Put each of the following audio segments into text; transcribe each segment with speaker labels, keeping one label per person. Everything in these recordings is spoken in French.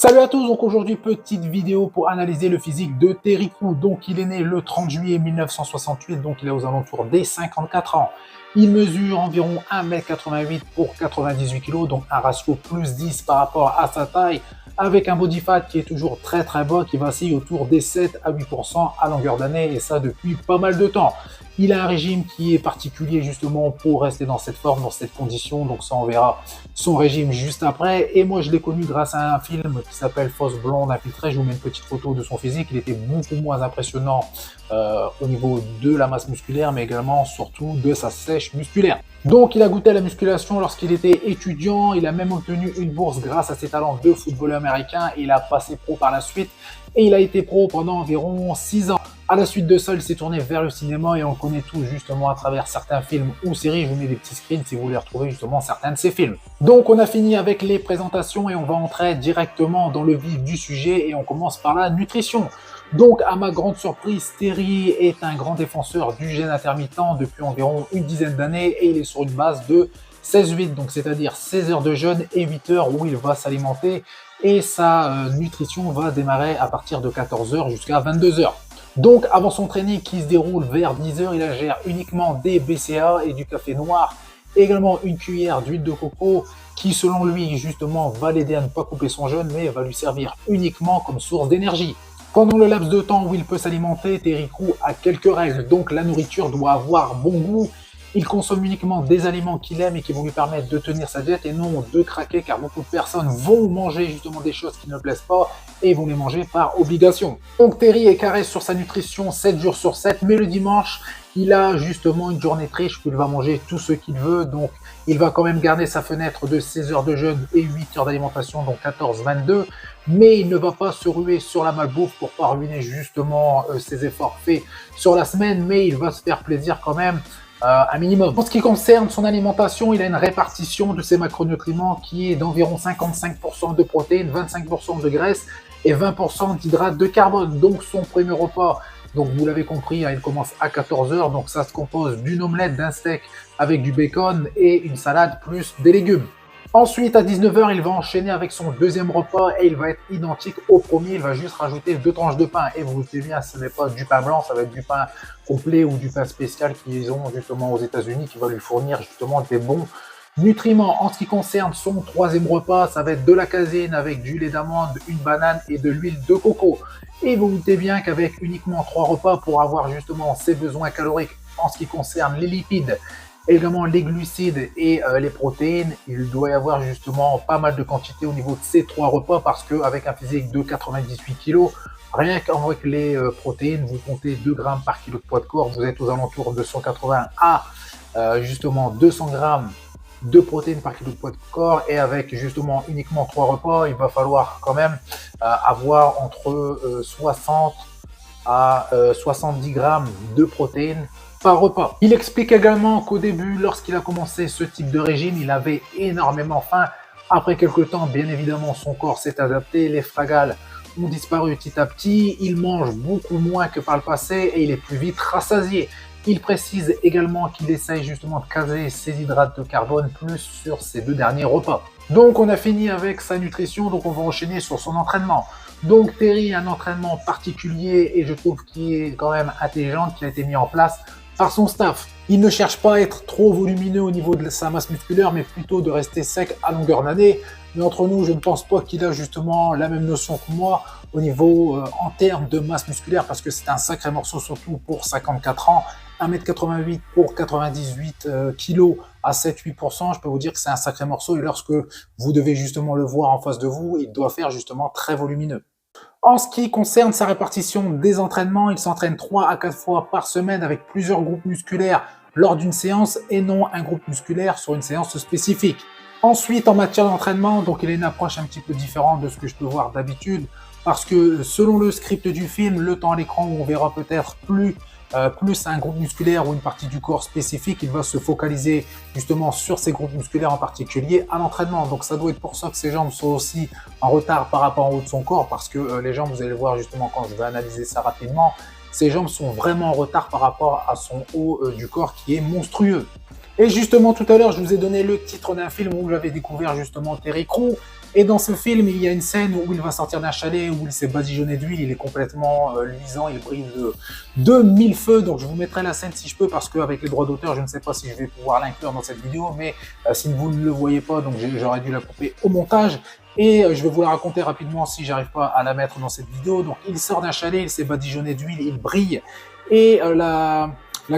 Speaker 1: Salut à tous, donc aujourd'hui petite vidéo pour analyser le physique de Terry Crews. Donc il est né le 30 juillet 1968, donc il est aux alentours des 54 ans. Il mesure environ 1m88 pour 98 kg, donc un ratio plus 10 par rapport à sa taille, avec un body fat qui est toujours très bas, qui vacille autour des 7 à 8% à longueur d'année, et ça depuis pas mal de temps. Il a un régime qui est particulier justement pour rester dans cette forme, dans cette condition, donc ça on verra son régime juste après. Et moi je l'ai connu grâce à un film qui s'appelle Fausse blonde infiltrée. Je vous mets une petite photo de son physique. Il était beaucoup moins impressionnant au niveau de la masse musculaire, mais également surtout de sa sèche musculaire. Donc il a goûté à la musculation lorsqu'il était étudiant. Il a même obtenu une bourse grâce à ses talents de footballeur américain. Il a passé pro par la suite et il a été pro pendant environ 6 ans. À la suite de ça, il s'est tourné vers le cinéma et on connaît tout justement à travers certains films ou séries. Je vous mets des petits screens si vous voulez retrouver justement certains de ces films. Donc on a fini avec les présentations et on va entrer directement dans le vif du sujet et on commence par la nutrition. Donc à ma grande surprise, Terry est un grand défenseur du jeûne intermittent depuis environ une dizaine d'années et il est sur une base de 16-8, donc c'est-à-dire 16 heures de jeûne et 8 heures où il va s'alimenter et sa nutrition va démarrer à partir de 14 heures jusqu'à 22 heures. Donc avant son training qui se déroule vers 10 heures, il ingère uniquement des BCA et du café noir, et également une cuillère d'huile de coco qui selon lui justement va l'aider à ne pas couper son jeûne mais va lui servir uniquement comme source d'énergie. Pendant le laps de temps où il peut s'alimenter, Terry Crews a quelques règles, donc la nourriture doit avoir bon goût. Il consomme uniquement des aliments qu'il aime et qui vont lui permettre de tenir sa diète et non de craquer, car beaucoup de personnes vont manger justement des choses qui ne plaisent pas et vont les manger par obligation. Donc Terry est carré sur sa nutrition 7 jours sur 7, mais le dimanche, il a justement une journée triche où il va manger tout ce qu'il veut. Donc il va quand même garder sa fenêtre de 16 heures de jeûne et 8 heures d'alimentation, donc 14-22. Mais il ne va pas se ruer sur la malbouffe pour pas ruiner justement ses efforts faits sur la semaine, mais il va se faire plaisir quand même un minimum. En ce qui concerne son alimentation, il a une répartition de ses macronutriments qui est d'environ 55% de protéines, 25% de graisse et 20% d'hydrates de carbone. Donc son premier repas, donc vous l'avez compris, il commence à 14 heures, donc ça se compose d'une omelette, d'un steak avec du bacon et une salade plus des légumes. Ensuite, à 19 heures, il va enchaîner avec son deuxième repas et il va être identique au premier. Il va juste rajouter 2 tranches de pain. Et vous vous doutez bien, ce n'est pas du pain blanc, ça va être du pain complet ou du pain spécial qu'ils ont justement aux États-Unis qui va lui fournir justement des bons nutriments. En ce qui concerne son troisième repas, ça va être de la caséine avec du lait d'amande, une banane et de l'huile de coco. Et vous vous doutez bien qu'avec uniquement 3 repas pour avoir justement ses besoins caloriques en ce qui concerne les lipides, également les glucides et les protéines, il doit y avoir justement pas mal de quantité au niveau de ces 3 repas parce qu'avec un physique de 98 kg, rien qu'avec les protéines, vous comptez 2 grammes par kilo de poids de corps, vous êtes aux alentours de 180 à justement 200 grammes de protéines par kilo de poids de corps, et avec justement uniquement 3 repas, il va falloir quand même avoir entre 60 à 70 grammes de protéines par repas. Il explique également qu'au début, lorsqu'il a commencé ce type de régime, il avait énormément faim. Après quelques temps, bien évidemment, son corps s'est adapté, les fragales ont disparu petit à petit, il mange beaucoup moins que par le passé et il est plus vite rassasié. Il précise également qu'il essaye justement de caser ses hydrates de carbone plus sur ses 2 derniers repas. Donc on a fini avec sa nutrition, donc on va enchaîner sur son entraînement. Donc Terry a un entraînement particulier et je trouve qu'il est quand même intelligent, qui a été mis en place par son staff. Il ne cherche pas à être trop volumineux au niveau de sa masse musculaire, mais plutôt de rester sec à longueur d'année. Mais entre nous, je ne pense pas qu'il a justement la même notion que moi au niveau en termes de masse musculaire, parce que c'est un sacré morceau, surtout pour 54 ans. 1m88 pour 98 kg à 7-8%, je peux vous dire que c'est un sacré morceau, et lorsque vous devez justement le voir en face de vous, il doit faire justement très volumineux. En ce qui concerne sa répartition des entraînements, il s'entraîne 3 à 4 fois par semaine avec plusieurs groupes musculaires lors d'une séance et non un groupe musculaire sur une séance spécifique. Ensuite, en matière d'entraînement, donc il a une approche un petit peu différente de ce que je peux voir d'habitude, parce que selon le script du film, le temps à l'écran où on verra peut-être plus un groupe musculaire ou une partie du corps spécifique, il va se focaliser justement sur ces groupes musculaires en particulier à l'entraînement. Donc ça doit être pour ça que ses jambes sont aussi en retard par rapport au haut de son corps, parce que les jambes, vous allez le voir justement quand je vais analyser ça rapidement, ses jambes sont vraiment en retard par rapport à son haut du corps qui est monstrueux. Et justement tout à l'heure, je vous ai donné le titre d'un film où j'avais découvert justement Terry Crews. Et dans ce film, il y a une scène où il va sortir d'un chalet, où il s'est badigeonné d'huile, il est complètement luisant, il brille de mille feux. Donc je vous mettrai la scène si je peux, parce qu'avec les droits d'auteur, je ne sais pas si je vais pouvoir l'inclure dans cette vidéo, mais si vous ne le voyez pas, donc j'aurais dû la couper au montage. Et je vais vous la raconter rapidement si j'arrive pas à la mettre dans cette vidéo. Donc il sort d'un chalet, il s'est badigeonné d'huile, il brille, et la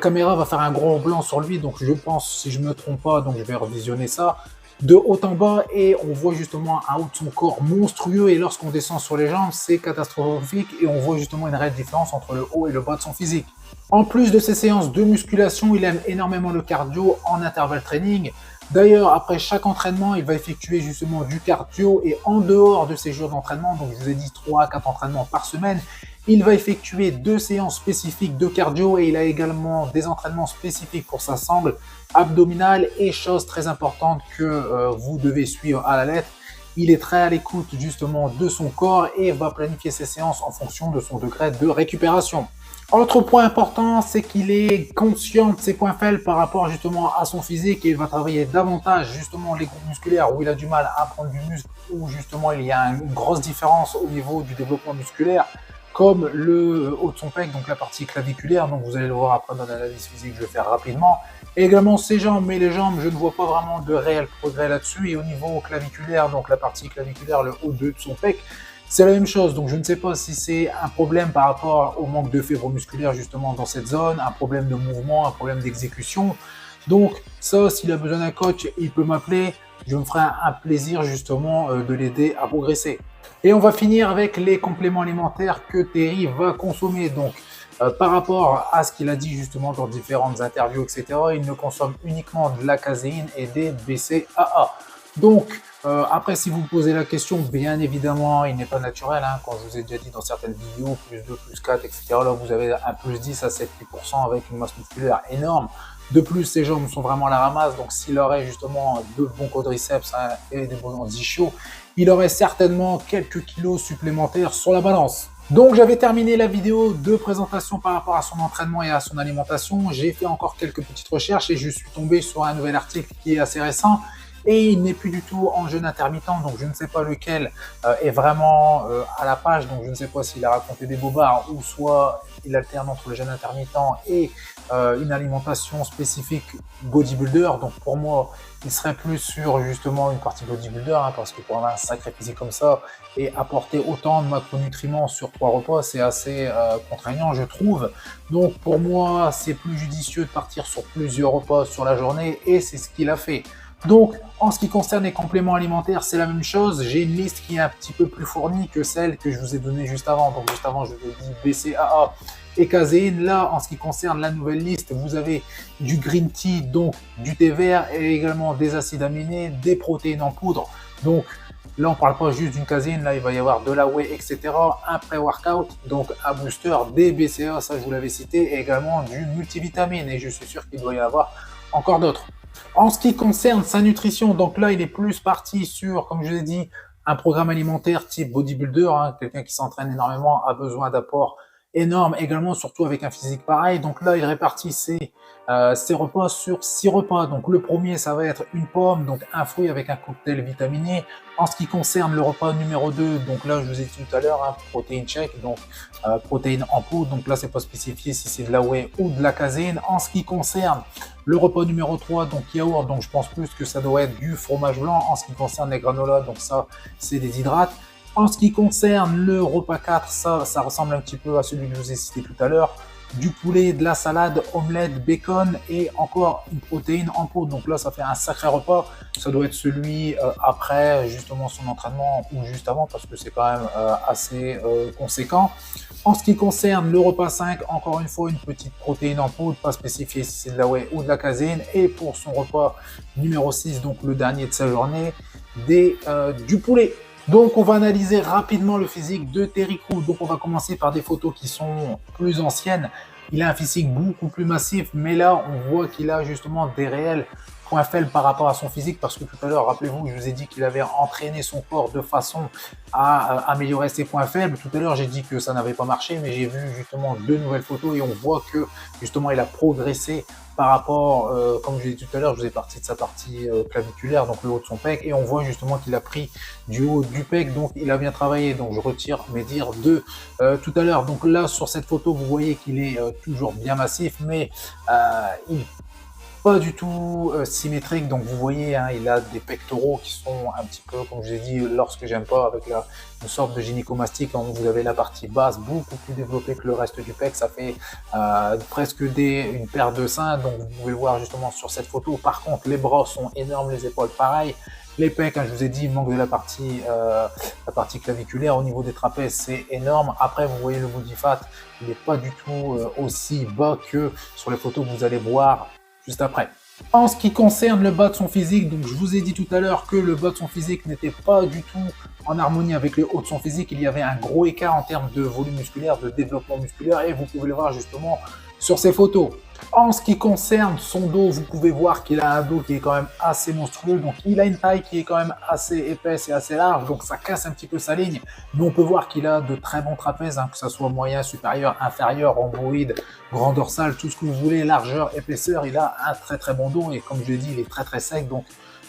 Speaker 1: caméra va faire un gros blanc sur lui. Donc je pense, si je me trompe pas, donc je vais revisionner ça de haut en bas, et on voit justement un haut de son corps monstrueux, et lorsqu'on descend sur les jambes, c'est catastrophique, et on voit justement une réelle différence entre le haut et le bas de son physique. En plus de ces séances de musculation, il aime énormément le cardio en intervalle training. D'ailleurs, après chaque entraînement, il va effectuer justement du cardio, et en dehors de ces jours d'entraînement, donc je vous ai dit 3 à 4 entraînements par semaine, il va effectuer 2 séances spécifiques de cardio, et il a également des entraînements spécifiques pour sa sangle abdominale. Et chose très importante que vous devez suivre à la lettre, il est très à l'écoute justement de son corps et va planifier ses séances en fonction de son degré de récupération. Autre point important, c'est qu'il est conscient de ses points faibles par rapport justement à son physique, et il va travailler davantage justement les groupes musculaires où il a du mal à prendre du muscle, où justement il y a une grosse différence au niveau du développement musculaire, comme le haut de son pec, donc la partie claviculaire. Donc vous allez le voir après dans l'analyse physique, je vais faire rapidement. Et également ses jambes, mais les jambes, je ne vois pas vraiment de réel progrès là-dessus. Et au niveau claviculaire, donc la partie claviculaire, le haut de son pec, c'est la même chose. Donc je ne sais pas si c'est un problème par rapport au manque de fibres musculaires justement dans cette zone, un problème de mouvement, un problème d'exécution. Donc ça, s'il a besoin d'un coach, il peut m'appeler. Je me ferai un plaisir justement de l'aider à progresser. Et on va finir avec les compléments alimentaires que Terry va consommer. Donc par rapport à ce qu'il a dit justement dans différentes interviews, etc., il ne consomme uniquement de la caséine et des BCAA. Donc, après, si vous posez la question, bien évidemment, il n'est pas naturel, hein, comme je vous ai déjà dit dans certaines vidéos, plus 2, plus 4, etc. Là, vous avez un plus 10 à 7-8% avec une masse musculaire énorme. De plus, ses jambes sont vraiment à la ramasse, donc s'il aurait justement de bons quadriceps, hein, et des bons ischios, il aurait certainement quelques kilos supplémentaires sur la balance. Donc j'avais terminé la vidéo de présentation par rapport à son entraînement et à son alimentation. J'ai fait encore quelques petites recherches et je suis tombé sur un nouvel article qui est assez récent. Et il n'est plus du tout en jeûne intermittent, donc je ne sais pas lequel est vraiment à la page. Donc je ne sais pas s'il a raconté des bobards, ou soit il alterne entre le jeûne intermittent et une alimentation spécifique bodybuilder. Donc pour moi, il serait plus sur justement une partie bodybuilder, hein, parce que pour avoir un sacré physique comme ça et apporter autant de macronutriments sur 3 repas, c'est assez contraignant, je trouve. Donc pour moi, c'est plus judicieux de partir sur plusieurs repas sur la journée, et c'est ce qu'il a fait. Donc, en ce qui concerne les compléments alimentaires, c'est la même chose. J'ai une liste qui est un petit peu plus fournie que celle que je vous ai donnée juste avant. Donc, juste avant, je vous ai dit BCAA et caséine. Là, en ce qui concerne la nouvelle liste, vous avez du green tea, donc du thé vert, et également des acides aminés, des protéines en poudre. Donc, là, on ne parle pas juste d'une caséine. Là, il va y avoir de la whey, etc. Un pré-workout, donc un booster, des BCAA, ça je vous l'avais cité, et également du multivitamine. Et je suis sûr qu'il doit y en avoir encore d'autres. En ce qui concerne sa nutrition, donc là, il est plus parti sur, comme je l'ai dit, un programme alimentaire type bodybuilder, hein, quelqu'un qui s'entraîne énormément a besoin d'apports énormes également, surtout avec un physique pareil. Donc là, il répartit ses repas sur 6 repas. Donc le premier, ça va être une pomme, donc un fruit avec un cocktail vitaminé. En ce qui concerne le repas numéro 2, donc là, je vous ai dit tout à l'heure, hein, protéine check, donc protéines en poudre. Donc là, c'est pas spécifié si c'est de la whey ou de la caséine. En ce qui concerne le repas numéro 3, donc yaourt, donc je pense plus que ça doit être du fromage blanc. En ce qui concerne les granolas, donc ça, c'est des hydrates. En ce qui concerne le repas 4, ça ressemble un petit peu à celui que je vous ai cité tout à l'heure. Du poulet, de la salade, omelette, bacon et encore une protéine en poudre. Donc là, ça fait un sacré repas. Ça doit être celui après justement son entraînement ou juste avant, parce que c'est quand même assez conséquent. En ce qui concerne le repas 5, encore une fois, une petite protéine en poudre, pas spécifié si c'est de la whey ou de la caséine. Et pour son repas numéro 6, donc le dernier de sa journée, du poulet. Donc on va analyser rapidement le physique de Terry Crews. Donc on va commencer par des photos qui sont plus anciennes. Il a un physique beaucoup plus massif, mais là on voit qu'il a justement des réels point faible par rapport à son physique, parce que tout à l'heure, rappelez-vous, je vous ai dit qu'il avait entraîné son corps de façon à améliorer ses points faibles. Tout à l'heure, j'ai dit que ça n'avait pas marché, mais j'ai vu justement 2 nouvelles photos et on voit que justement il a progressé par rapport, comme je l'ai dit tout à l'heure, je vous ai parti de sa partie claviculaire, donc le haut de son pec, et on voit justement qu'il a pris du haut du pec, donc il a bien travaillé. Donc je retire mes dires de tout à l'heure. Donc là, sur cette photo, vous voyez qu'il est toujours bien massif, mais il pas du tout symétrique. Donc vous voyez, hein, il a des pectoraux qui sont un petit peu, comme je l'ai dit, lorsque j'aime pas, avec une sorte de gynécomastie. Quand vous avez la partie basse beaucoup plus développée que le reste du pec, ça fait presque une paire de seins. Donc vous pouvez le voir justement sur cette photo. Par contre, les bras sont énormes, les épaules pareil. Les pecs, hein, je vous ai dit, il manque de la partie claviculaire. Au niveau des trapèzes, c'est énorme. Après, vous voyez le body fat, il n'est pas du tout aussi bas que sur les photos que vous allez voir juste après. En ce qui concerne le bas de son physique, donc je vous ai dit tout à l'heure que le bas de son physique n'était pas du tout en harmonie avec le haut de son physique. Il y avait un gros écart en termes de volume musculaire, de développement musculaire, et vous pouvez le voir justement sur ces photos. En ce qui concerne son dos, vous pouvez voir qu'il a un dos qui est quand même assez monstrueux. Donc il a une taille qui est quand même assez épaisse et assez large, donc ça casse un petit peu sa ligne. Mais on peut voir qu'il a de très bons trapèzes, hein, que ce soit moyen, supérieur, inférieur, rhomboïde, grand dorsal, tout ce que vous voulez, largeur, épaisseur. Il a un très bon dos et comme je l'ai dit, il est très sec, donc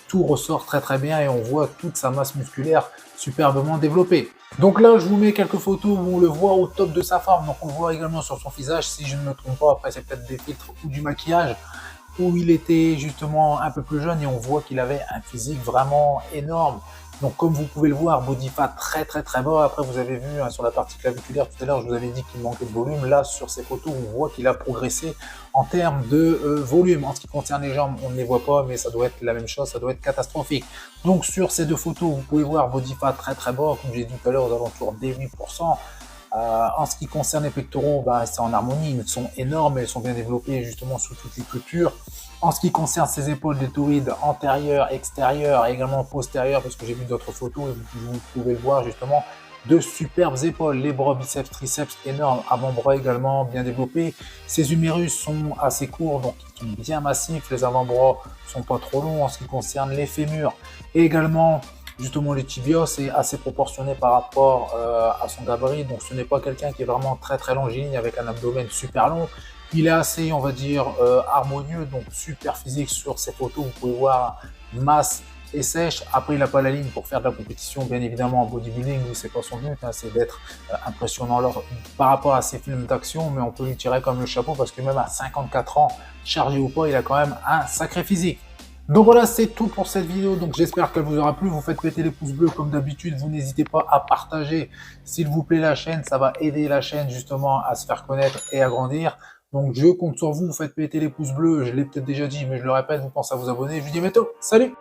Speaker 1: tout ressort très bien et on voit toute sa masse musculaire superbement développée. Donc là, je vous mets quelques photos où on le voit au top de sa forme. Donc on le voit également sur son visage, si je ne me trompe pas. Après, c'est peut-être des filtres ou du maquillage, où il était justement un peu plus jeune et on voit qu'il avait un physique vraiment énorme. Donc comme vous pouvez le voir, body fat très bas. Après, vous avez vu, hein, sur la partie claviculaire tout à l'heure, je vous avais dit qu'il manquait de volume. Là, sur ces photos, on voit qu'il a progressé en termes de volume. En ce qui concerne les jambes, on ne les voit pas, mais ça doit être la même chose, ça doit être catastrophique. Donc sur ces deux photos, vous pouvez voir body fat très bas, comme j'ai dit tout à l'heure, aux alentours des 8%. En ce qui concerne les pectoraux, c'est en harmonie, ils sont énormes, elles sont bien développées justement sous toutes les coutures. En ce qui concerne ses épaules deltoïdes antérieures, extérieures et également postérieures, parce que j'ai vu d'autres photos et vous pouvez le voir justement, de superbes épaules, les bras, biceps, triceps énormes, avant-bras également bien développés. Ses humérus sont assez courts, donc ils sont bien massifs, les avant-bras sont pas trop longs. En ce qui concerne les fémurs et également justement les tibias, c'est assez proportionné par rapport à son gabarit, donc ce n'est pas quelqu'un qui est vraiment très longiligne avec un abdomen super long. Il est assez, on va dire, harmonieux, donc super physique sur ces photos. Vous pouvez voir masse et sèche. Après, il n'a pas la ligne pour faire de la compétition, bien évidemment, en bodybuilding, c'est pas son but, hein, c'est d'être impressionnant par rapport à ses films d'action, mais on peut lui tirer comme le chapeau parce que même à 54 ans, chargé ou pas, il a quand même un sacré physique. Donc voilà, c'est tout pour cette vidéo. Donc j'espère qu'elle vous aura plu. Vous faites péter les pouces bleus comme d'habitude. Vous n'hésitez pas à partager, s'il vous plaît, la chaîne. Ça va aider la chaîne justement à se faire connaître et à grandir. Donc je compte sur vous. Vous faites péter les pouces bleus. Je l'ai peut-être déjà dit, mais je le répète, vous pensez à vous abonner. Je vous dis à bientôt. Salut!